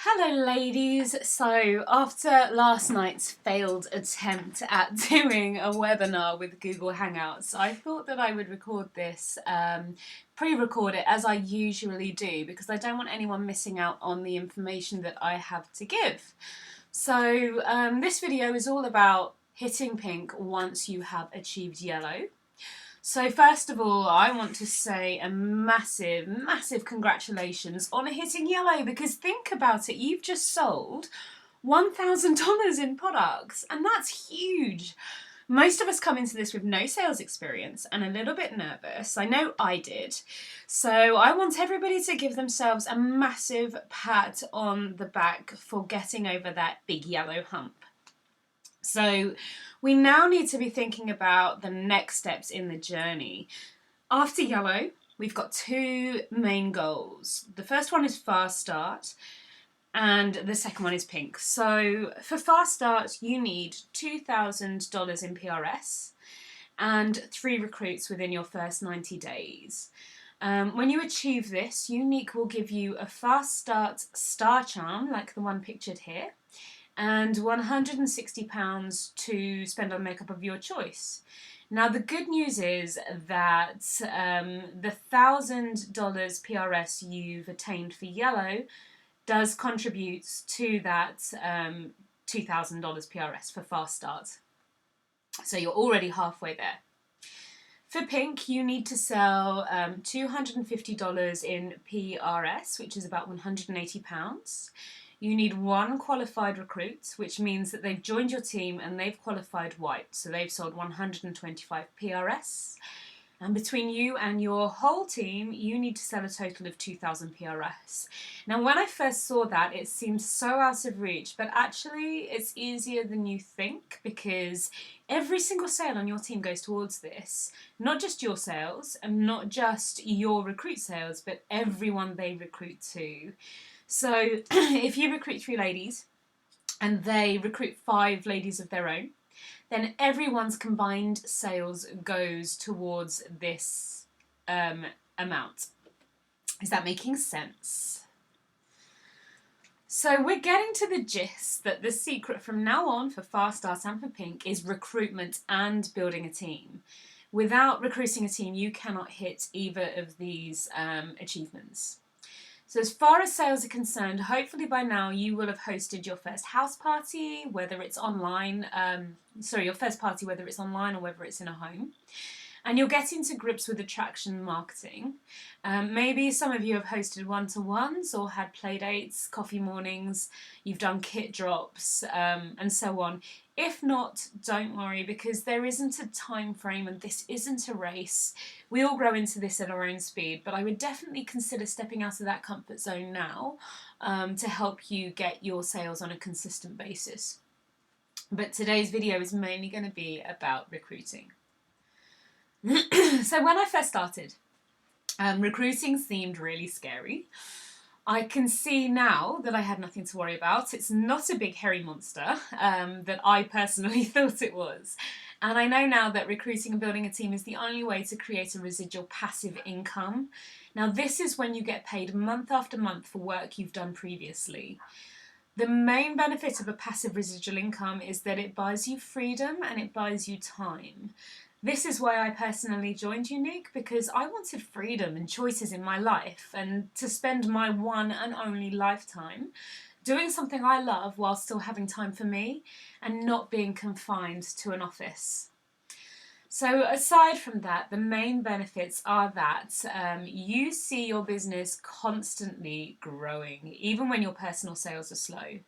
Hello ladies, so after last night's failed attempt at doing a webinar with Google Hangouts, I thought that I would record this, pre-record it as I usually do, because I don't want anyone missing out on the information that I have to give. So this video is all about hitting pink once you have achieved yellow. So first of all, I want to say a massive, massive congratulations on hitting yellow, because think about it, you've just sold $1,000 in products, and that's huge. Most of us come into this with no sales experience and a little bit nervous. I know I did. So I want everybody to give themselves a massive pat on the back for getting over that big yellow hump. So we now need to be thinking about the next steps in the journey. After yellow, we've got two main goals. The first one is fast start, and the second one is pink. So for fast start, you need $2,000 in PRS and 3 recruits within your first 90 days. When you achieve this, Unique will give you a fast start star charm, like the one pictured here, and £160 to spend on makeup of your choice. Now the good news is that the $1,000 PRS you've attained for yellow does contribute to that $2,000 PRS for fast start. So you're already halfway there. For pink, you need to sell $250 in PRS, which is about £180. You need 1 qualified recruit, which means that they've joined your team and they've qualified white, so they've sold 125 PRS. And between you and your whole team, you need to sell a total of 2,000 PRS. Now, when I first saw that, it seemed so out of reach, but actually it's easier than you think, because every single sale on your team goes towards this. Not just your sales, and not just your recruit sales, but everyone they recruit to. So if you recruit 3 ladies and they recruit 5 ladies of their own, then everyone's combined sales goes towards this amount. Is that making sense? So we're getting to the gist that the secret from now on for Fast Start and for Pink is recruitment and building a team. Without recruiting a team, you cannot hit either of these achievements. So as far as sales are concerned, hopefully by now you will have hosted your first house party, whether it's online, your first party, whether it's online or whether it's in a home. And you'll get into grips with attraction marketing. Maybe some of you have hosted one-to-ones or had play dates, coffee mornings, you've done kit drops, and so on. If not, don't worry, because there isn't a time frame and this isn't a race. We all grow into this at our own speed, but I would definitely consider stepping out of that comfort zone now to help you get your sales on a consistent basis. But today's video is mainly going to be about recruiting. So when I first started, recruiting seemed really scary. I can see now that I had nothing to worry about. It's not a big hairy monster that I personally thought it was. And I know now that recruiting and building a team is the only way to create a residual passive income. Now this is when you get paid month after month for work you've done previously. The main benefit of a passive residual income is that it buys you freedom and it buys you time. This is why I personally joined Unique, because I wanted freedom and choices in my life and to spend my one and only lifetime doing something I love while still having time for me and not being confined to an office. So aside from that, the main benefits are that you see your business constantly growing, even when your personal sales are slow.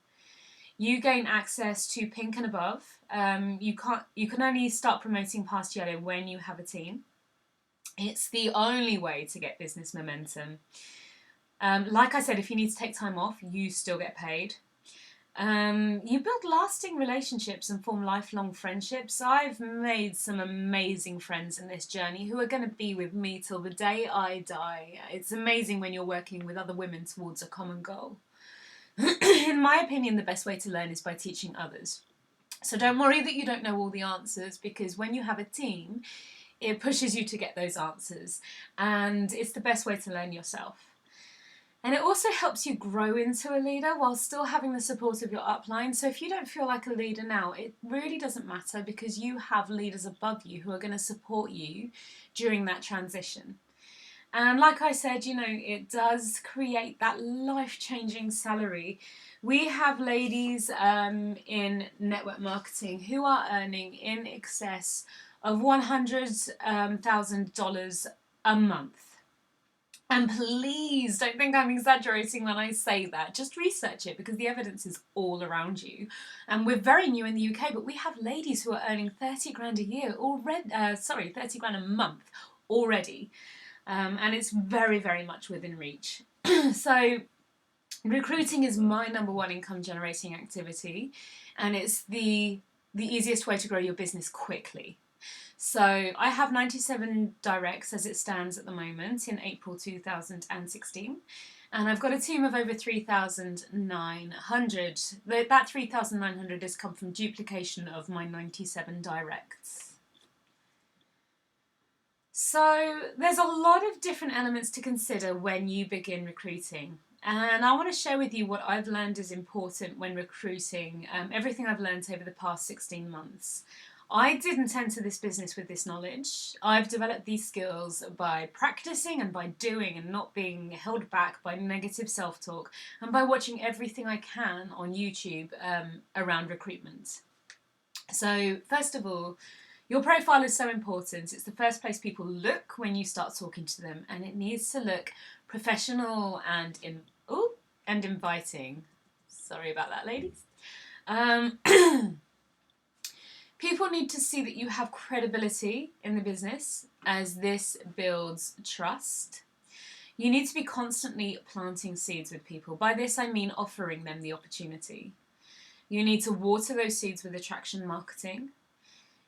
You gain access to Pink and above. You can only start promoting past yellow when you have a team. It's the only way to get business momentum. Like I said, if you need to take time off, you still get paid. You build lasting relationships and form lifelong friendships. I've made some amazing friends in this journey who are going to be with me till the day I die. It's amazing when you're working with other women towards a common goal. In my opinion, the best way to learn is by teaching others. So don't worry that you don't know all the answers, because when you have a team, it pushes you to get those answers, and it's the best way to learn yourself. And it also helps you grow into a leader while still having the support of your upline. So if you don't feel like a leader now, it really doesn't matter, because you have leaders above you who are going to support you during that transition. And like I said, you know, it does create that life-changing salary. We have ladies in network marketing who are earning in excess of $100,000 a month. And please don't think I'm exaggerating when I say that. Just research it, because the evidence is all around you. And we're very new in the UK, but we have ladies who are earning 30 grand a year already. 30 grand a month already. And it's very, very much within reach. So recruiting is my number one income generating activity, and it's the easiest way to grow your business quickly. So I have 97 directs as it stands at the moment in April 2016. And I've got a team of over 3,900. That 3,900 has come from duplication of my 97 directs. So there's a lot of different elements to consider when you begin recruiting. And I want to share with you what I've learned is important when recruiting, everything I've learned over the past 16 months. I didn't enter this business with this knowledge. I've developed these skills by practicing and by doing, and not being held back by negative self-talk, and by watching everything I can on YouTube around recruitment. So first of all, your profile is so important. It's the first place people look when you start talking to them, and it needs to look professional and inviting. Sorry about that, ladies. People need to see that you have credibility in the business, as this builds trust. You need to be constantly planting seeds with people. By this I mean offering them the opportunity. You need to water those seeds with attraction marketing.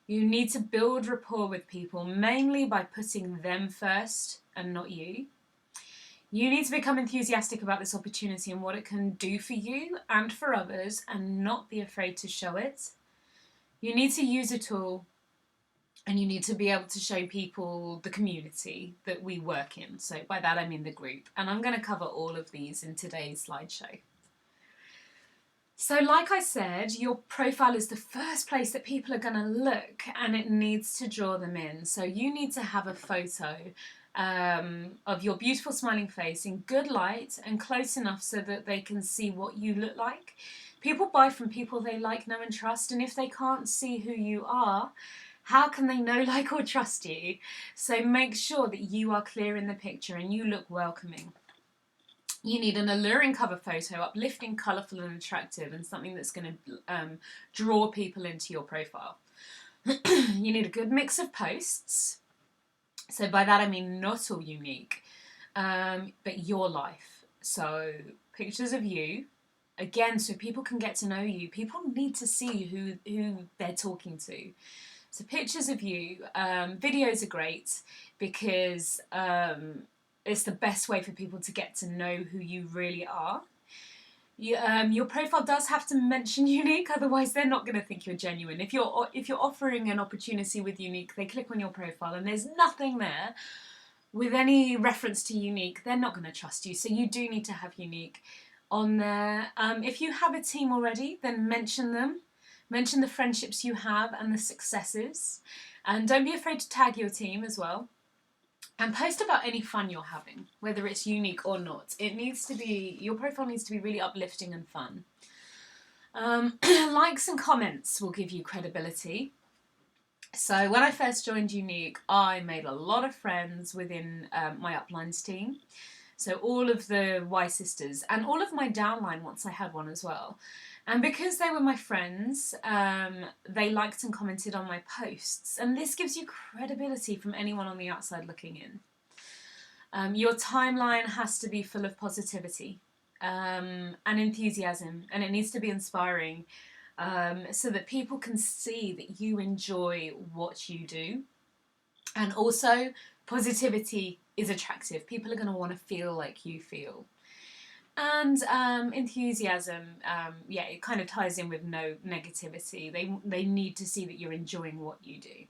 You need to build rapport with people, mainly by putting them first and not you. You need to become enthusiastic about this opportunity and what it can do for you and for others, and not be afraid to show it. You need to use a tool, and you need to be able to show people the community that we work in. So by that I mean the group. And I'm going to cover all of these in today's slideshow. So like I said, your profile is the first place that people are going to look, and it needs to draw them in. So you need to have a photo of your beautiful smiling face in good light and close enough so that they can see what you look like. People buy from people they like, know and trust, and if they can't see who you are, how can they know, like or trust you? So make sure that you are clear in the picture and you look welcoming. You need an alluring cover photo, uplifting, colourful and attractive, and something that's going to draw people into your profile. You need a good mix of posts. So by that I mean not all unique, but your life. So pictures of you, again, so people can get to know you. People need to see who they're talking to. So pictures of you. Videos are great, because it's the best way for people to get to know who you really are. Your profile does have to mention unique, otherwise they're not going to think you're genuine. If you're offering an opportunity with unique, they click on your profile and there's nothing there with any reference to unique, they're not going to trust you. So you do need to have unique on there. If you have a team already, then mention them. Mention the friendships you have and the successes. And don't be afraid to tag your team as well. And post about any fun you're having, whether it's unique or not. Your profile needs to be really uplifting and fun. Likes and comments will give you credibility. So when I first joined Unique, I made a lot of friends within my uplines team. So all of the Y sisters and all of my downline once I had one as well. And because they were my friends, they liked and commented on my posts. And this gives you credibility from anyone on the outside looking in. Your timeline has to be full of positivity and enthusiasm, and it needs to be inspiring, so that people can see that you enjoy what you do. And also, positivity is attractive. People are going to want to feel like you feel. And enthusiasm, it kind of ties in with no negativity. They need to see that you're enjoying what you do.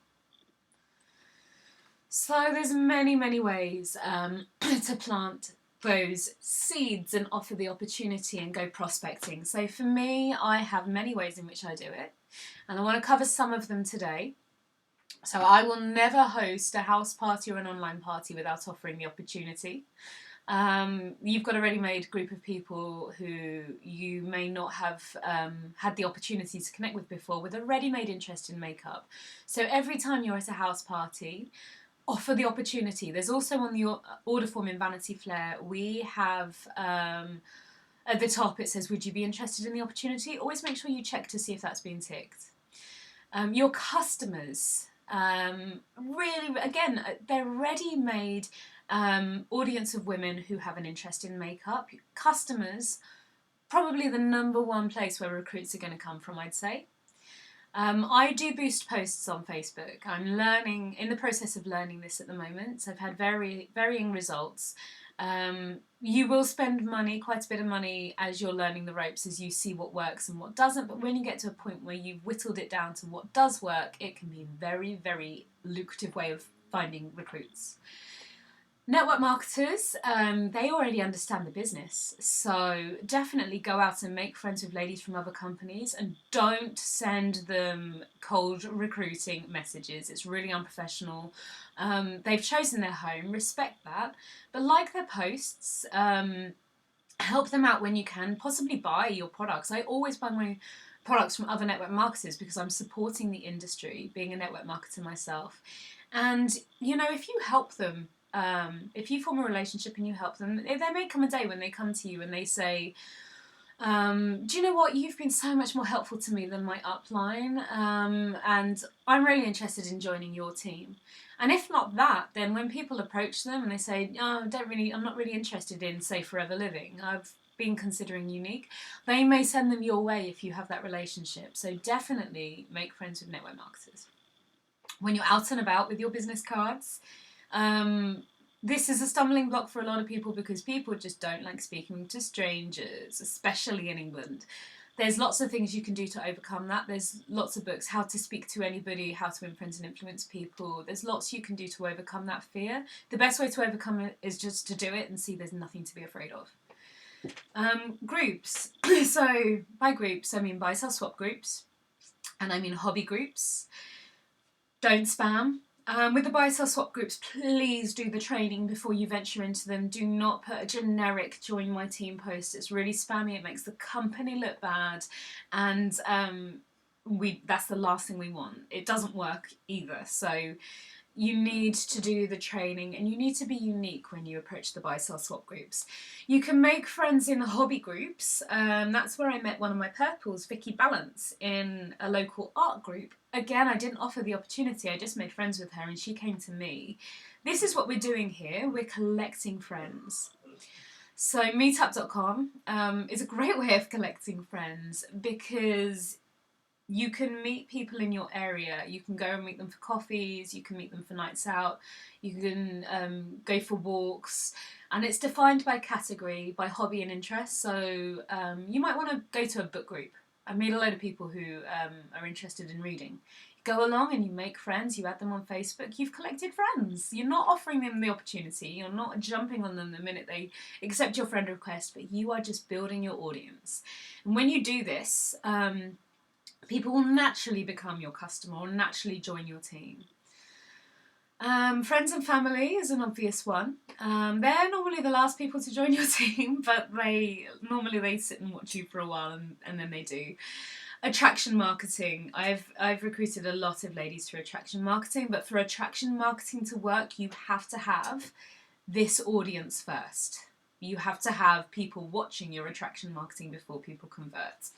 So there's many, many ways to plant those seeds and offer the opportunity and go prospecting. So for me, I have many ways in which I do it, and I want to cover some of them today. So I will never host a house party or an online party without offering the opportunity. You've got a ready-made group of people who you may not have had the opportunity to connect with before with a ready-made interest in makeup. So every time you're at a house party, offer the opportunity. There's also on the order form in Vanity Flair, we have at the top it says, would you be interested in the opportunity? Always make sure you check to see if that's been ticked. Your customers, really, again, they're ready-made audience of women who have an interest in makeup. Customers, probably the number one place where recruits are going to come from, I'd say. I do boost posts on Facebook. I'm in the process of learning this at the moment. So I've had varying results. You will spend money, quite a bit of money, as you're learning the ropes, as you see what works and what doesn't. But when you get to a point where you've whittled it down to what does work, it can be a very, very lucrative way of finding recruits. Network marketers, they already understand the business, so definitely go out and make friends with ladies from other companies and don't send them cold recruiting messages. It's really unprofessional. They've chosen their home, respect that, but like their posts, help them out when you can, possibly buy your products. I always buy my products from other network marketers because I'm supporting the industry, being a network marketer myself. And, you know, if you help them, if you form a relationship and you help them, there may come a day when they come to you and they say, do you know what, you've been so much more helpful to me than my upline, and I'm really interested in joining your team. And if not that, then when people approach them and they say, oh, I'm not really interested in, say, Forever Living, I've been considering Unique, they may send them your way if you have that relationship. So definitely make friends with network marketers. When you're out and about with your business cards, this is a stumbling block for a lot of people because people just don't like speaking to strangers, especially in England. There's lots of things you can do to overcome that. There's lots of books, how to speak to anybody, how to win friends and influence people. There's lots you can do to overcome that fear. The best way to overcome it is just to do it and see there's nothing to be afraid of. Groups. So by groups, I mean buy, sell, swap groups, and I mean hobby groups. Don't spam. With the buy, sell, swap groups, please do the training before you venture into them. Do not put a generic join my team post. It's really spammy. It makes the company look bad, and that's the last thing we want. It doesn't work either. So you need to do the training and you need to be unique when you approach the buy, sell, swap groups. You can make friends in hobby groups. That's where I met one of my purples, Vicky Balance, in a local art group. Again, I didn't offer the opportunity, I just made friends with her and she came to me. This is what we're doing here, we're collecting friends. So meetup.com is a great way of collecting friends because you can meet people in your area. You can go and meet them for coffees, you can meet them for nights out, you can go for walks, and it's defined by category, by hobby and interest. So you might want to go to a book group. I've met a load of people who are interested in reading. You go along and you make friends, you add them on Facebook, you've collected friends. You're not offering them the opportunity, you're not jumping on them the minute they accept your friend request, but you are just building your audience. And when you do this, people will naturally become your customer or naturally join your team. Friends and family is an obvious one. They're normally the last people to join your team, but they sit and watch you for a while and then they do. Attraction marketing. I've recruited a lot of ladies through attraction marketing, but for attraction marketing to work, you have to have this audience first. You have to have people watching your attraction marketing before people convert.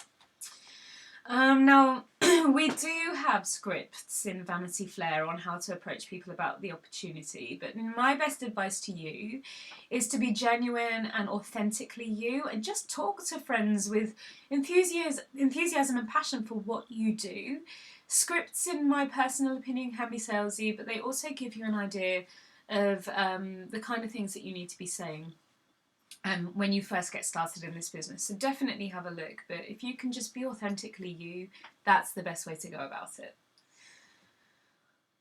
Now, we do have scripts in Vanity Flair on how to approach people about the opportunity, but my best advice to you is to be genuine and authentically you and just talk to friends with enthusiasm and passion for what you do. Scripts, in my personal opinion, can be salesy, but they also give you an idea of the kind of things that you need to be saying when you first get started in this business. So definitely have a look, but if you can just be authentically you, that's the best way to go about it.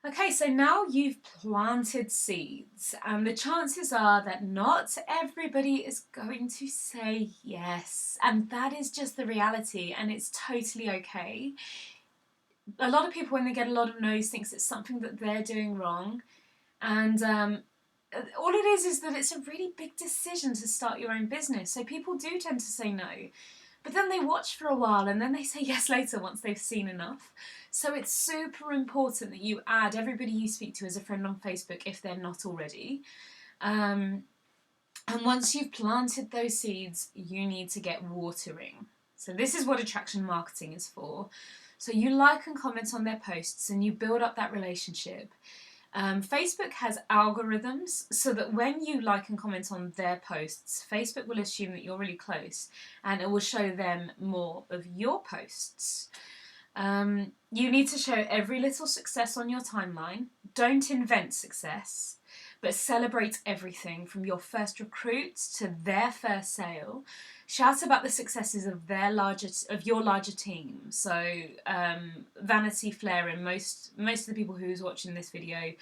Okay, so now you've planted seeds, and the chances are that not everybody is going to say yes, and that is just the reality, and it's totally okay. A lot of people, when they get a lot of no's, thinks it's something that they're doing wrong, and all it is that it's a really big decision to start your own business. So people do tend to say no. But then they watch for a while and then they say yes later once they've seen enough. So it's super important that you add everybody you speak to as a friend on Facebook if they're not already. And once you've planted those seeds, you need to get watering. So this is what attraction marketing is for. So you like and comment on their posts and you build up that relationship. Facebook has algorithms so that when you like and comment on their posts, Facebook will assume that you're really close and it will show them more of your posts. You need to show every little success on your timeline. Don't invent success, but celebrate everything from your first recruit to their first sale. Shout about the successes of your larger team. So Vanity, Flair, and most of the people who's watching this video,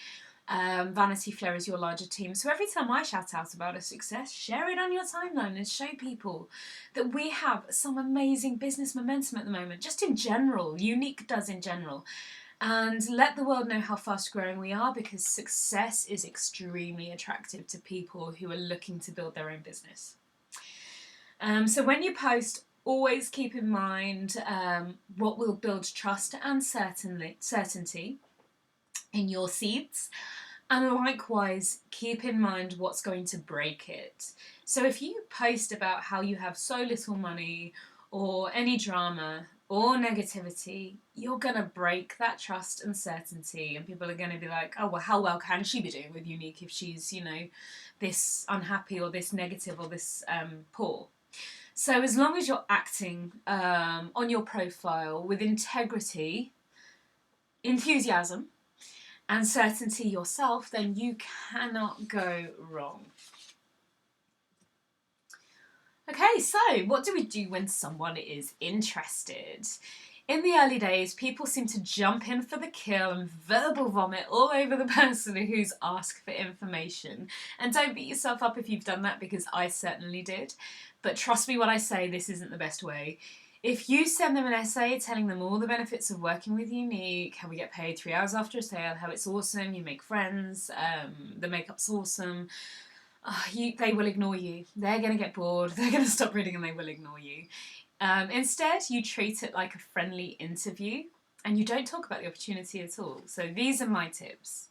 Vanity, Flair is your larger team. So every time I shout out about a success, share it on your timeline and show people that we have some amazing business momentum at the moment, just in general, Unique does in general. And let the world know how fast growing we are, because success is extremely attractive to people who are looking to build their own business. So when you post, always keep in mind what will build trust and certainty in your seeds. And likewise, keep in mind what's going to break it. So if you post about how you have so little money or any drama or negativity, you're going to break that trust and certainty, and people are going to be like, oh, well, how well can she be doing with Unique if she's, this unhappy or this negative or this poor? So as long as you're acting on your profile with integrity, enthusiasm, and certainty yourself, then you cannot go wrong. Okay, so what do we do when someone is interested? In the early days, people seem to jump in for the kill and verbal vomit all over the person who's asked for information. And don't beat yourself up if you've done that, because I certainly did. But trust me when I say this isn't the best way. If you send them an essay telling them all the benefits of working with Unique, how we get paid 3 hours after a sale, how it's awesome, you make friends, the makeup's awesome, they will ignore you. They're going to get bored, they're going to stop reading, and they will ignore you. Instead, you treat it like a friendly interview and you don't talk about the opportunity at all. So these are my tips.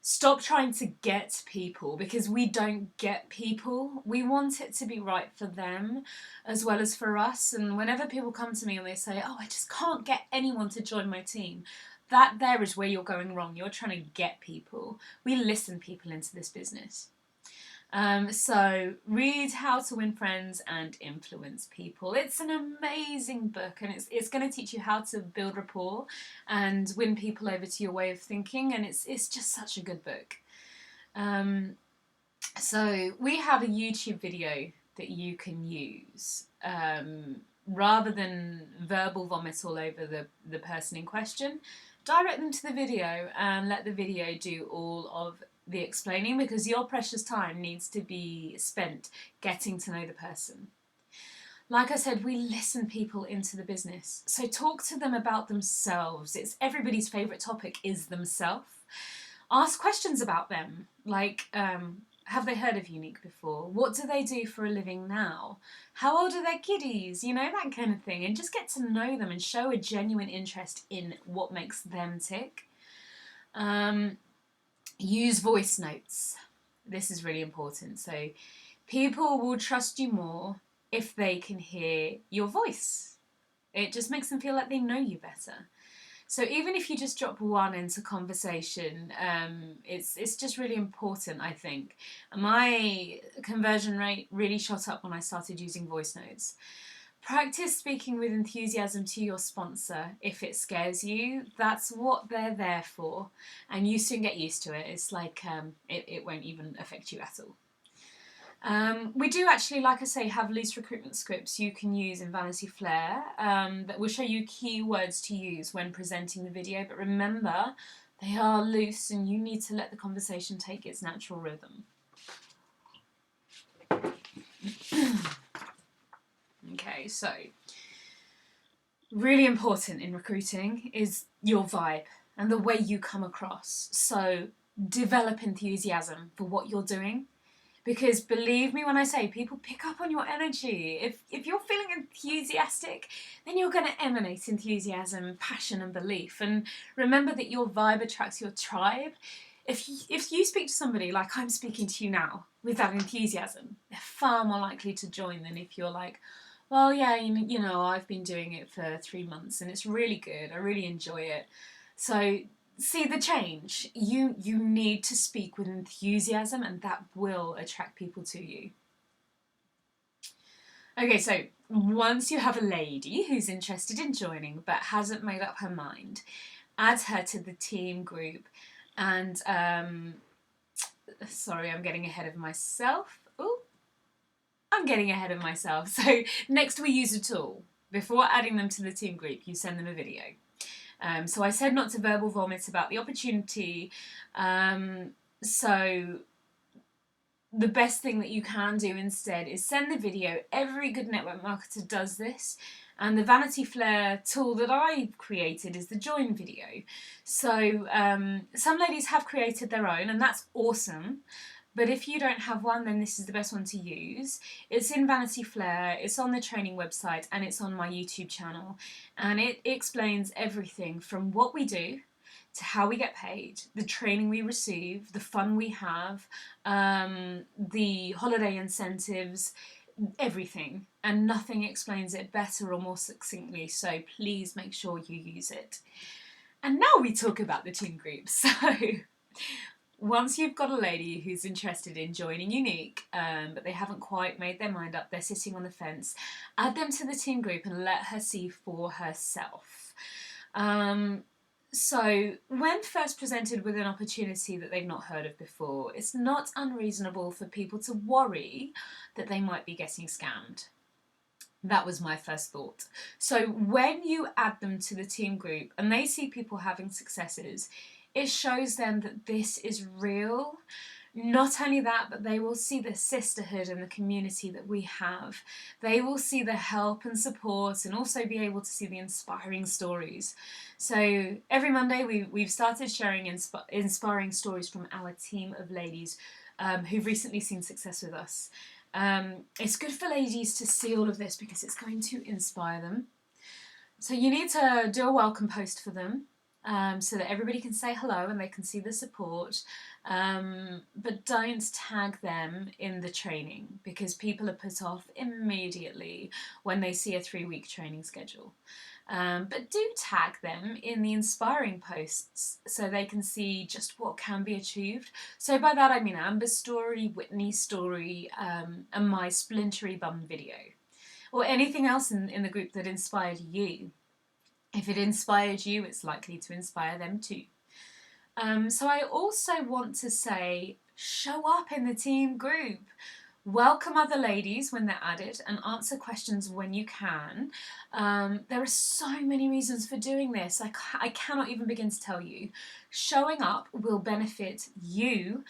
Stop trying to get people, because we don't get people. We want it to be right for them as well as for us. And whenever people come to me and they say, oh, I just can't get anyone to join my team, that there is where you're going wrong. You're trying to get people. We listen people into this business. So read How to Win Friends and Influence People. It's an amazing book, and it's going to teach you how to build rapport and win people over to your way of thinking, and it's just such a good book. So we have a YouTube video that you can use. Rather than verbal vomit all over the person in question, direct them to the video and let the video do all of the explaining, because your precious time needs to be spent getting to know the person. Like I said, we listen people into the business. So talk to them about themselves. It's everybody's favourite topic is themselves. Ask questions about them, like have they heard of Unique before? What do they do for a living now? How old are their kiddies? That kind of thing. And just get to know them and show a genuine interest in what makes them tick. Use voice notes. This is really important. So people will trust you more if they can hear your voice. It just makes them feel like they know you better. So even if you just drop one into conversation, it's just really important, I think. My conversion rate really shot up when I started using voice notes. Practice speaking with enthusiasm to your sponsor. If it scares you, that's what they're there for, and you soon get used to it. It's like it won't even affect you at all. We do actually, like I say, have loose recruitment scripts you can use in Vanity Flair that will show you keywords to use when presenting the video. But remember, They are loose and you need to let the conversation take its natural rhythm. Okay, so really important in recruiting is your vibe and the way you come across. So develop enthusiasm for what you're doing. Because believe me when I say people pick up on your energy. If you're feeling enthusiastic, then you're going to emanate enthusiasm, passion and belief. And remember that your vibe attracts your tribe. If you speak to somebody like I'm speaking to you now with that enthusiasm, they're far more likely to join than if you're like, well, yeah, you know, I've been doing it for 3 months and it's really good. I really enjoy it. So see the change. You need to speak with enthusiasm and that will attract people to you. Okay, so once you have a lady who's interested in joining but hasn't made up her mind, add her to the team group and sorry, I'm getting ahead of myself. Ooh, I'm getting ahead of myself. So next we use a tool. Before adding them to the team group, you send them a video. So I said not to verbal vomit about the opportunity. So the best thing that you can do instead is send the video. Every good network marketer does this. And the Vanity Flair tool that I created is the join video. So some ladies have created their own and that's awesome. But if you don't have one, then this is the best one to use. It's in Vanity Flair, it's on the training website, and it's on my YouTube channel. And it explains everything from what we do to how we get paid, the training we receive, the fun we have, the holiday incentives, everything. And nothing explains it better or more succinctly, so please make sure you use it. And now we talk about the team group. So once you've got a lady who's interested in joining Unique, but they haven't quite made their mind up, they're sitting on the fence, add them to the team group and let her see for herself. So when first presented with an opportunity that they've not heard of before, it's not unreasonable for people to worry that they might be getting scammed. That was my first thought. So when you add them to the team group and they see people having successes, it shows them that this is real. Not only that, but they will see the sisterhood and the community that we have. They will see the help and support and also be able to see the inspiring stories. So every Monday we've started sharing inspiring stories from our team of ladies who've recently seen success with us. It's good for ladies to see all of this because it's going to inspire them. So you need to do a welcome post for them. So that everybody can say hello and they can see the support, but don't tag them in the training because people are put off immediately when they see a 3-week training schedule. But do tag them in the inspiring posts so they can see just what can be achieved. So by that I mean Amber's story, Whitney's story, and my splintery bum video, or anything else in the group that inspired you. If it inspired you, it's likely to inspire them too. So I also want to say, show up in the team group. Welcome other ladies when they're added and answer questions when you can. There are so many reasons for doing this. I cannot even begin to tell you. Showing up will benefit you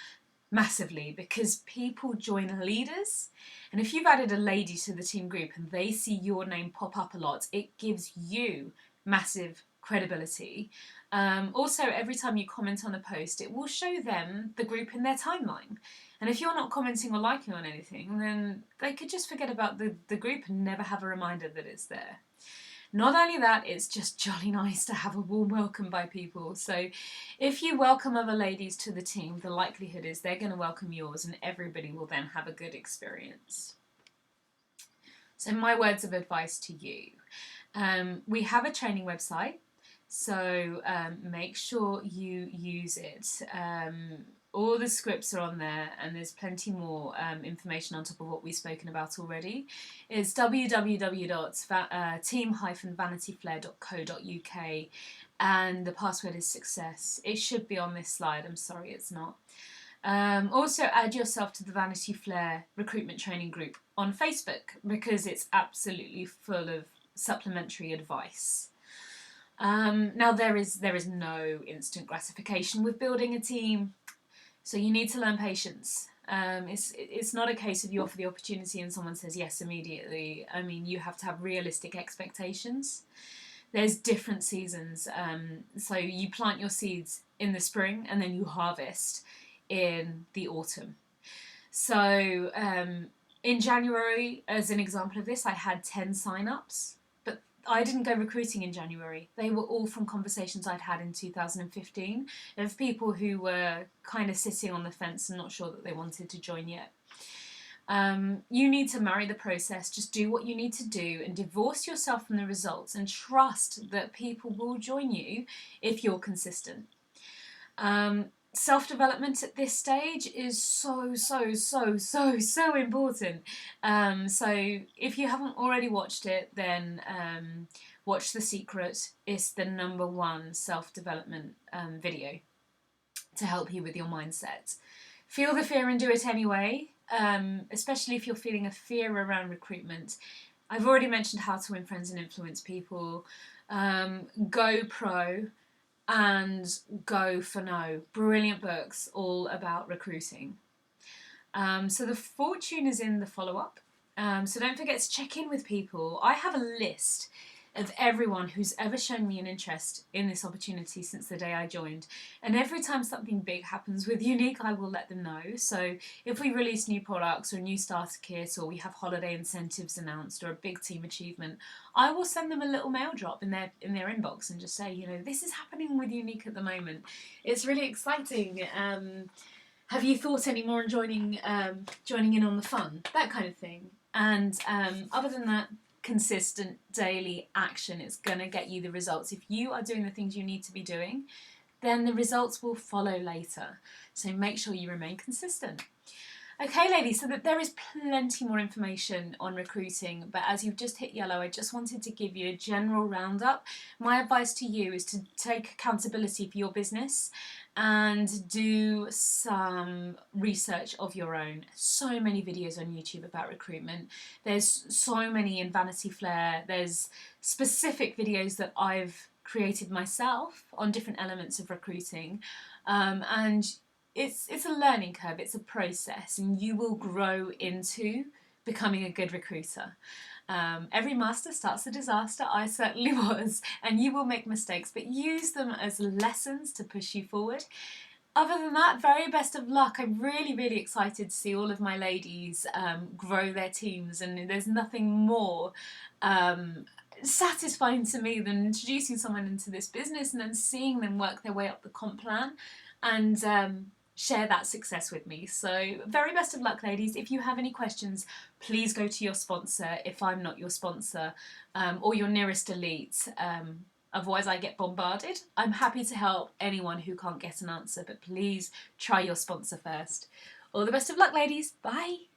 massively because people join leaders. And if you've added a lady to the team group and they see your name pop up a lot, it gives you massive credibility. Also, every time you comment on a post, it will show them the group in their timeline. And if you're not commenting or liking on anything, then they could just forget about the group and never have a reminder that it's there. Not only that, it's just jolly nice to have a warm welcome by people. So if you welcome other ladies to the team, the likelihood is they're going to welcome yours and everybody will then have a good experience. So my words of advice to you. We have a training website, so make sure you use it. All the scripts are on there and there's plenty more information on top of what we've spoken about already. It's www.team-vanityflair.co.uk and the password is success. It should be on this slide, I'm sorry it's not. Also add yourself to the Vanity Flair recruitment training group on Facebook because it's absolutely full of supplementary advice. Now there is no instant gratification with building a team, so you need to learn patience. It's not a case of you offer the opportunity and someone says yes immediately. I mean, you have to have realistic expectations. There's different seasons, so you plant your seeds in the spring and then you harvest in the autumn. So in January, as an example of this, I had 10 sign-ups, but I didn't go recruiting in January. They were all from conversations I'd had in 2015 of people who were kind of sitting on the fence and not sure that they wanted to join yet. You need to marry the process, just do what you need to do and divorce yourself from the results and trust that people will join you if you're consistent. Self-development at this stage is so important. So if you haven't already watched it, then watch The Secret. It's the #1 self-development video to help you with your mindset. Feel the fear and do it anyway, especially if you're feeling a fear around recruitment. I've already mentioned How to Win Friends and Influence People. Go Pro and Go for No. Brilliant books all about recruiting. So the fortune is in the follow-up. So don't forget to check in with people. I have a list of everyone who's ever shown me an interest in this opportunity since the day I joined. And every time something big happens with Unique, I will let them know. So if we release new products or a new starter kit, or we have holiday incentives announced, or a big team achievement, I will send them a little mail drop in their inbox and just say, you know, this is happening with Unique at the moment. It's really exciting. Have you thought any more on joining in on the fun? That kind of thing. And other than that, consistent daily action is going to get you the results. If you are doing the things you need to be doing, then the results will follow later. So make sure you remain consistent. Okay, ladies, so that there is plenty more information on recruiting, but as you've just hit yellow, I just wanted to give you a general roundup. My advice to you is to take accountability for your business and do some research of your own. So many videos on YouTube about recruitment. There's so many in Vanity, Flair. There's specific videos that I've created myself on different elements of recruiting, and it's a learning curve, it's a process, and you will grow into becoming a good recruiter. Every master starts a disaster, I certainly was, and you will make mistakes, but use them as lessons to push you forward. Other than that, very best of luck. I'm really excited to see all of my ladies grow their teams, and there's nothing more satisfying to me than introducing someone into this business and then seeing them work their way up the comp plan and share that success with me. So very best of luck, ladies. If you have any questions, please go to your sponsor if I'm not your sponsor, or your nearest elite. Otherwise I get bombarded. I'm happy to help anyone who can't get an answer, but please try your sponsor first. All the best of luck, ladies. Bye.